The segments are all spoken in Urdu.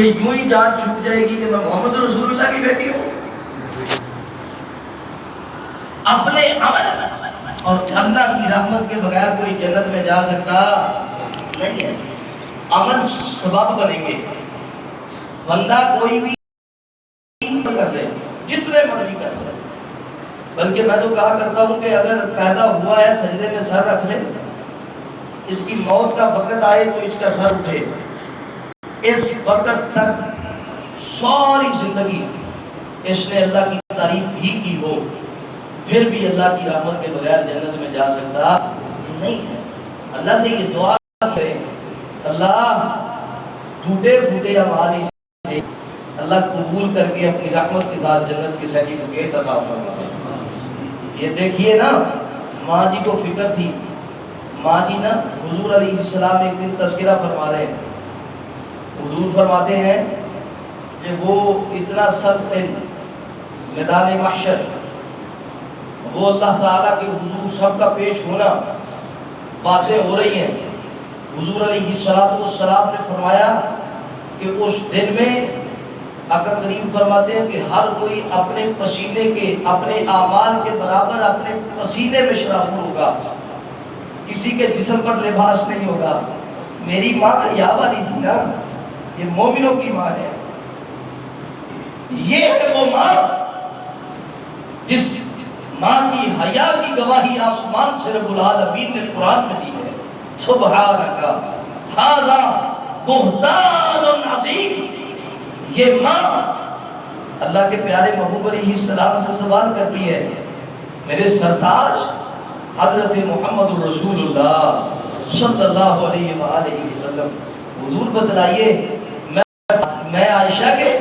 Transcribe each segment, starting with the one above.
کہ یوں ہی جان چھوٹ جائے گی کہ میں محمد رسول اللہ کی بیٹی ہوں؟ اپنے عمل اور اللہ کی رحمت کے بغیر کوئی جنت میں جا سکتا نہیں ہے۔ عمل سبب بنیں گے، بندہ کوئی بھی کر لے، جتنے مرضی کر لے، بلکہ میں تو کہا کرتا ہوں کہ اگر پیدا ہوا ہے سجدے میں سر رکھ لے، اس کی موت کا وقت آئے تو اس کا سر اٹھے، اس وقت تک ساری زندگی اس نے اللہ کی تعریف ہی کی ہو، پھر بھی اللہ کی رحمت کے بغیر جنت میں جا سکتا نہیں ہے۔ اللہ سے یہ دعا کریں، اللہ ٹوٹے پھوٹے اعمال سے اللہ قبول کر کے اپنی رحمت کے ساتھ جنت کی سرٹیفکیٹ عطا فرما۔ یہ دیکھیے نا، ماں جی کو فکر تھی، ماں جی نا حضور علیہ السلام ایک دن تذکرہ فرما رہے ہیں، حضور فرماتے ہیں کہ وہ اتنا سخت میدان محشر، وہ اللہ تعالیٰ کے حضور سب کا پیش ہونا، باتیں ہو رہی ہیں، حضور علیہ السلام نے فرمایا کہ اس دن میں آقا کریم فرماتے ہیں کہ ہر کوئی اپنے پسینے کے، اپنے اعمال کے برابر اپنے پسینے میں شرابور ہوگا، کسی کے جسم پر لباس نہیں ہوگا۔ میری ماں حیا والی تھی نا، یہ مومنوں کی ماں ہے، یہ ہے وہ ماں جس ماں کی حیا کی گواہی آسمان سے رب العالمین نے قرآن میں دی ہے۔ سبحانک ھذا بہتان عظیم، یہ ماں اللہ کے پیارے محبوب علیہ السلام سے سوال کرتی ہے، میرے سرتاج حضرت محمد الرسول اللہ صلی اللہ علیہ وآلہ وسلم، حضور بتلائیے میں عائشہ کے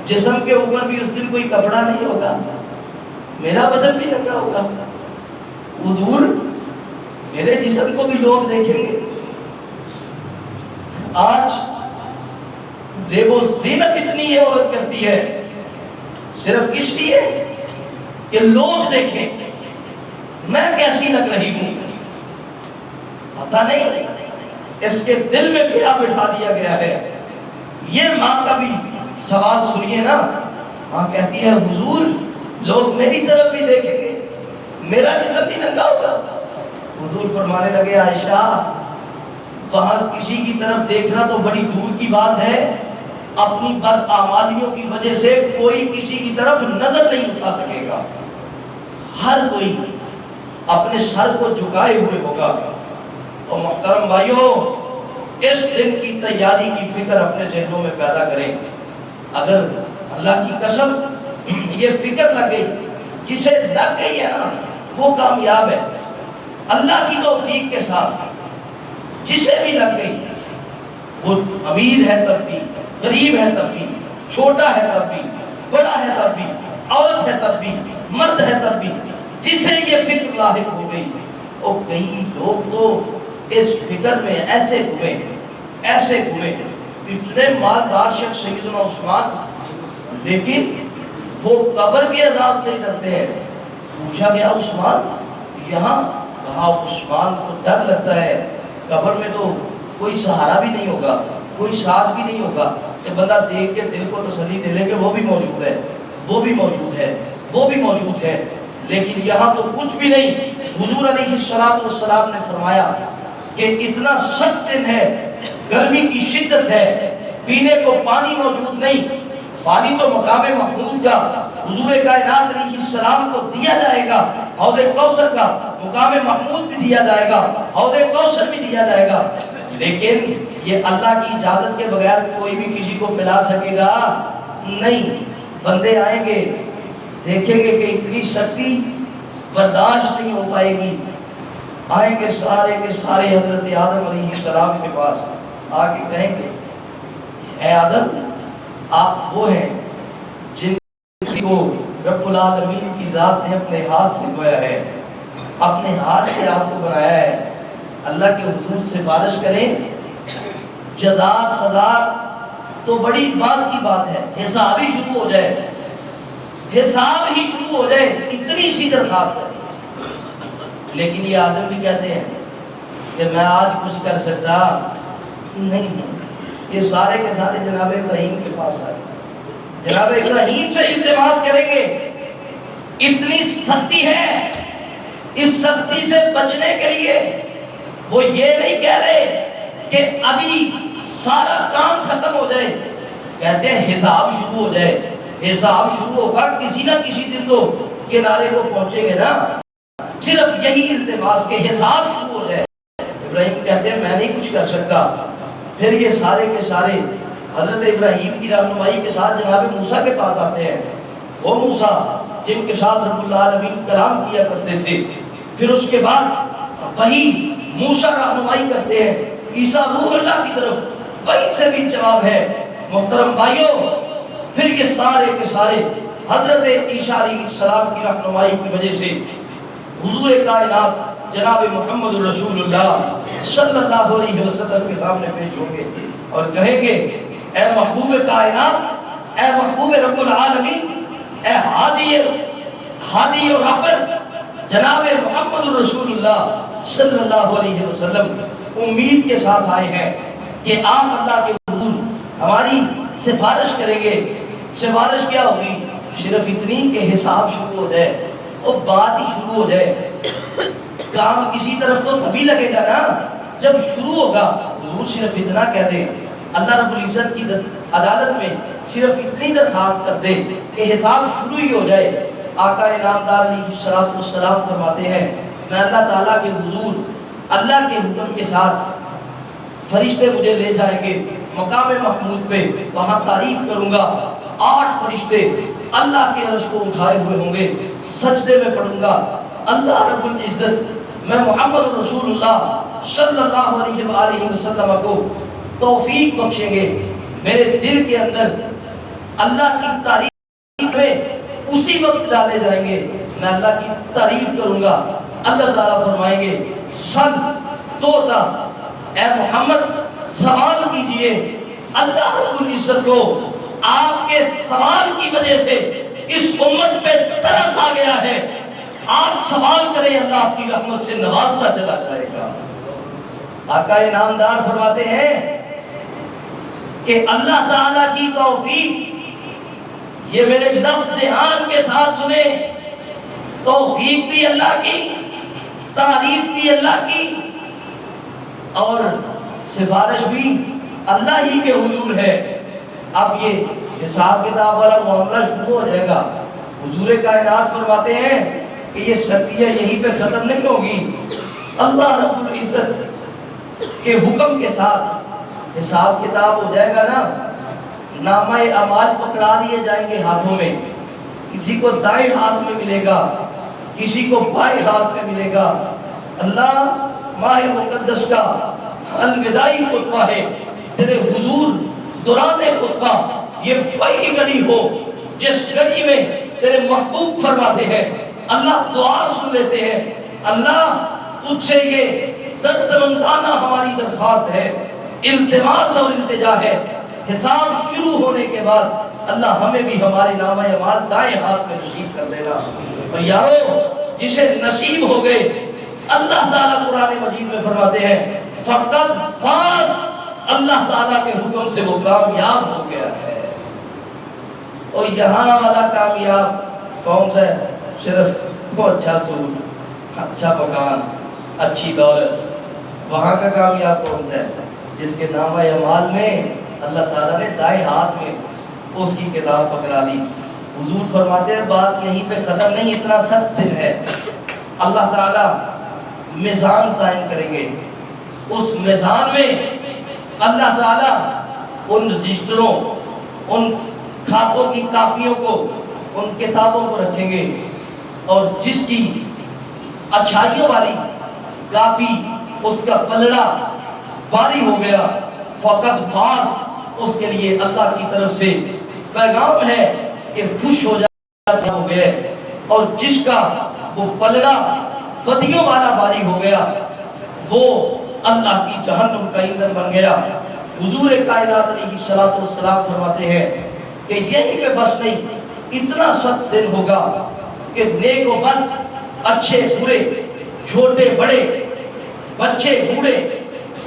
جسم کے اوپر بھی اس دن کوئی کپڑا نہیں ہوگا، میرا بدن بھی ننگا ہوگا، حضور میرے جسم کو بھی لوگ دیکھیں گے۔ آج زیب و زینت اتنی ہے عورت کرتی ہے صرف اس لیے کہ لوگ دیکھیں میں کیسی لگ رہی ہوں، پتہ نہیں اس کے دل میں کیا بٹھا دیا گیا ہے۔ یہ ماں کا بھی سوال سنیے نا، ماں کہتی ہے حضور لوگ میری طرف بھی دیکھیں گے، میرا جسم بھی ننگا ہوگا۔ حضور فرمانے لگے عائشہ وہاں کسی کی طرف دیکھنا تو بڑی دور کی بات ہے، اپنی بد اعمالیوں کی وجہ سے کوئی کسی کی طرف نظر نہیں اٹھا سکے گا، ہر کوئی اپنے سر کو جھکائے ہوئے ہوگا۔ اور محترم بھائیوں، اس دن کی تیاری کی فکر اپنے ذہنوں میں پیدا کریں۔ اگر اللہ کی قسم یہ فکر لگ گئی، جسے لگ گئی ہے نا وہ کامیاب ہے، اللہ کی توفیق کے ساتھ جسے بھی لگ گئی، وہ امیر ہے تب بھی، غریب ہے تب بھی، چھوٹا ہے تب بھی، بڑا ہے تب بھی، عورت ہے تب بھی، مرد ہے تب بھی، جسے یہ فکر لاحق ہو گئی۔ اور کئی لوگ تو اس فکر میں ایسے گھومے اتنے مالدار شخص سیدنا عثمان، لیکن وہ قبر کے عذاب سے ڈرتے ہیں۔ پوچھا گیا عثمان یہاں، کہا عثمان کو ڈر لگتا ہے، قبر میں تو کوئی سہارا بھی نہیں ہوگا، کوئی ساتھ بھی نہیں ہوگا کہ بندہ دیکھ کے دل کو تسلی دے لے کہ وہ بھی موجود ہے، وہ بھی موجود ہے، وہ بھی موجود ہے، لیکن یہاں تو کچھ بھی نہیں۔ حضور علیہ السلام نے فرمایا کہ اتنا سخت دن ہے، گرمی کی شدت ہے، پینے کو پانی موجود نہیں، پانی تو مقام محمود کا حضور کائنات علیہ السلام کو دیا جائے گا، حوض کوثر کا مقام محمود بھی دیا جائے گا، حوض کوثر بھی دیا جائے گا، لیکن یہ اللہ کی اجازت کے بغیر کوئی بھی کسی کو پلا سکے گا نہیں۔ بندے آئیں گے، دیکھیں گے کہ اتنی سختی برداشت نہیں ہو پائے گی، آئیں گے سارے کے سارے حضرت آدم علیہ السلام کے پاس، آ کے کہیں گے اے آدم آپ وہ ہیں جن کو رب العالمین کی ذات نے اپنے ہاتھ سے گویا ہے، اپنے ہاتھ سے آپ کو بنایا ہے، اللہ کے حضور سے سفارش کریں، جزا سزا تو بڑی بات کی بات ہے، حساب ہی شروع ہو جائے، حساب ہی شروع ہو جائے، اتنی سی درخواست ہے۔ لیکن یہ آدم بھی کہتے ہیں کہ میں آج کچھ کر سکتا نہیں ہوں، یہ سارے کے سارے جناب ابراہیم کے پاس آئے، جناب ابراہیم سے التماس کریں گے۔ اتنی سختی ہے، اس سختی سے بچنے کے لیے وہ یہ نہیں کہہ رہے کہ ابھی سارا کام ختم ہو جائے، کہتے ہیں حساب شروع ہو جائے۔ حساب شروع ہوگا، کسی نہ کسی دن تو کنارے کو پہنچیں گے نا۔ صرف یہی التماس کہ حساب شروع ہو جائے۔ ابراہیم کہتے ہیں میں نہیں کچھ کر سکتا۔ پھر یہ سارے کے سارے حضرت ابراہیم کی رہنمائی کے ساتھ جناب موسیٰ کے پاس آتے ہیں۔ وہ موسیٰ جن کے ساتھ رب العالمین کلام کیا کرتے تھے۔ پھر اس کے بعد وہی موسیٰ رہنمائی کرتے ہیں عیسیٰ روح اللہ کی طرف، وہیں سے بھی جواب ہے۔ محترم بھائیوں، پھر یہ سارے کے سارے حضرت عیسیٰ علیہ السلام کی رہنمائی کی وجہ سے حضور کائنات جناب محمد رسول اللہ صلی اللہ علیہ وسلم کے سامنے پیش ہوں گے اور کہیں گے اے محبوب کائنات، اے محبوب رب العالمین، اے ہادی و رحمت جناب محمد رسول اللہ صلی اللہ علیہ وسلم، امید کے ساتھ آئے ہیں کہ آپ اللہ کے حضور ہماری سفارش کریں گے۔ سفارش کیا ہوگی؟ صرف اتنی کہ حساب شروع ہو جائے، اور بات ہی شروع ہو جائے۔ کام کسی طرف تو تبھی لگے گا نا جب شروع ہوگا۔ حضور صرف اتنا کہہ دیں، اللہ رب العزت کی عدالت میں صرف اتنی درخواست کر دیں کہ حساب شروع ہی ہو جائے۔ آقا انعامدار علیہ السلام فرماتے ہیں میں اللہ تعالیٰ کے حضور اللہ کے حکم کے ساتھ فرشتے مجھے لے جائیں گے مقام محمود پہ، وہاں تعریف کروں گا۔ 8 فرشتے اللہ کے عرش کو اٹھائے ہوئے ہوں گے، سجدے میں پڑھوں گا۔ اللہ رب العزت میں محمد رسول اللہ صلی اللہ علیہ وآلہ وسلم کو توفیق بخشیں گے۔ میرے دل کے اندر اللہ کی تعریف میں اسی وقت ڈالے جائیں گے، میں اللہ کی تعریف کروں گا۔ اللہ تعالیٰ فرمائیں گے سل توتا، اے محمد سوال کیجئے۔ اللہ رب العزت کو آپ کے سوال کی وجہ سے اس امت پہ ترس آ گیا ہے، آپ سوال کریں اللہ آپ کی رحمت سے نوازتا چلا جائے گا۔ آقا انعامدار فرماتے ہیں کہ اللہ تعالیٰ کی توفیق، یہ میرے لفظ دھیان کے ساتھ سنیں، توفیق بھی اللہ کی، تعریف بھی اللہ کی، اور سفارش بھی اللہ ہی کے حضور ہے۔ اب یہ حساب کتاب والا معاملہ شروع ہو جائے گا۔ حضور کائنات فرماتے ہیں کہ یہ شرطیہ یہیں پہ ختم نہیں ہوگی، اللہ رب العزت کے حکم کے ساتھ حساب کتاب ہو جائے گا نا۔ نامہ اعمال پکڑا دیے جائیں گے ہاتھوں میں، کسی کو دائیں ہاتھ میں ملے گا، کسی کو بائیں ہاتھ میں ملے گا۔ اللہ ماہ مقدس کا الوداعی خطبہ ہے، تیرے حضور دوران خطبہ یہ وہی گھڑی ہو جس گھڑی میں تیرے محبوب فرماتے ہیں اللہ دعا سن لیتے ہیں۔ اللہ تجھ سے یہ دردمندانہ ہماری درخواست ہے، التماس اور التجا ہے، حساب شروع ہونے کے بعد اللہ ہمیں بھی ہمارے نامہ اعمال دائیں ہاتھ میں نصیب کر دینا۔ اور یارو جسے نصیب ہو گئے، اللہ تعالیٰ قرآن مجید میں فرماتے ہیں فقط فاز، اللہ تعالیٰ کے حکم سے وہ کامیاب ہو گیا ہے۔ اور یہاں والا کامیاب کون سا ہے؟ صرف وہ اچھا سوٹ، اچھا مکان، اچھی دولت۔ وہاں کا کامیاب کون سا ہے؟ جس کے نامہ اعمال میں اللہ تعالیٰ نے دائیں ہاتھ میں اس کی کتاب پکڑا دی۔ حضور فرماتے ہیں بات یہیں پہ ختم نہیں، اتنا سخت دن ہے۔ اللہ تعالیٰ میزان قائم کریں گے، اس میزان میں اللہ تعالیٰ ان رجسٹروں، ان کھاتوں کی کاپیوں کو، ان کتابوں کو رکھیں گے، اور جس کی اچھائیوں والی کاپی اس کا پلڑا باری ہو گیا فقط فاز، اس کے لیے اللہ کی طرف سے پیغام ہے کہ خوش ہو جاتا ہو گئے۔ اور جس کا وہ پلڑا بدیوں والا باری ہو گیا وہ اللہ کی جہنم کا ایندھن بن گیا۔ حضور کائنات علیہ السلام فرماتے ہیں کہ یہی پہ بس نہیں، اتنا سخت دن ہوگا کہ نیک و بد، اچھے برے، چھوٹے بڑے، بچے بوڑھے،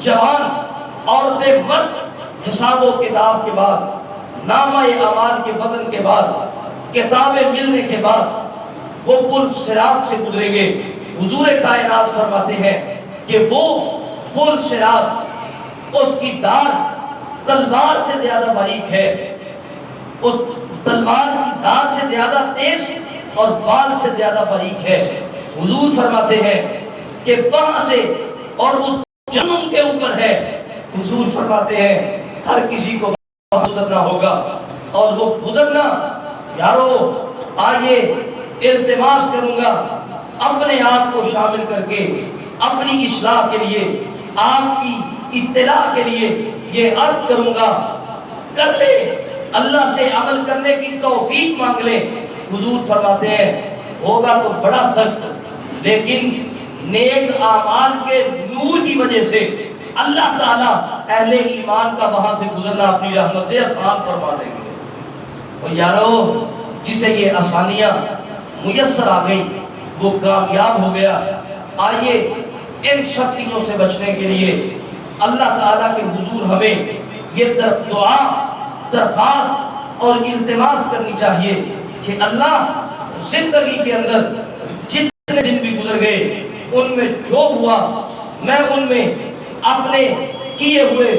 جوان عورتیں مرد، حساب و کتاب کے بعد، نامہ اعمال کے وزن کے بعد، کتابیں ملنے کے بعد وہ پل صراط سے گزریں گے۔ حضور کائنات فرماتے ہیں کہ وہ پل صراط، اس کی دار تلوار سے زیادہ باریک ہے، اس تلوار کی دار سے زیادہ تیز اور بال سے زیادہ باریک ہے۔ حضور فرماتے ہیں کہ وہاں سے، اور وہ جہنم کے اوپر ہے، حضور فرماتے ہیں ہر کسی کو گزرنا ہوگا، اور وہ گزرنا، یارو آئیے التماس کروں گا اپنے آپ کو شامل کر کے، اپنی اصلاح کے لیے، آپ کی اطلاع کے لیے یہ عرض کروں گا، کر لے، اللہ سے عمل کرنے کی توفیق مانگ لے۔ حضور فرماتے ہیں ہوگا تو بڑا سخت، لیکن نیک اعمال کے نور کی وجہ سے اللہ تعالیٰ اہل ایمان کا وہاں سے گزرنا اپنی رحمت سے آسان فرما دیں گے۔ اور یارو جسے یہ آسانیاں میسر آ گئی وہ کامیاب ہو گیا۔ آئیے ان شکتیوں سے بچنے کے لیے اللہ تعالیٰ کے حضور ہمیں یہ دعا، درخواست اور التماس کرنی چاہیے کہ اللہ زندگی کے اندر جتنے دن بھی گزر گئے ان میں جو ہوا میں ان میں اپنے کیے ہوئے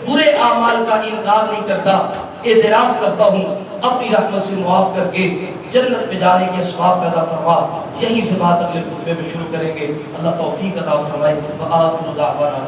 برے اعمال کا انکار نہیں کرتا، اعتراف کرتا ہوں، اپنی رحمت سے معاف کر کے جنت میں جانے کے اسباب پیدا فرما۔ یہی سے بات اگلے خطبے میں شروع کریں گے۔ اللہ توفیق عطا فرمائے۔ وآخر دعوانا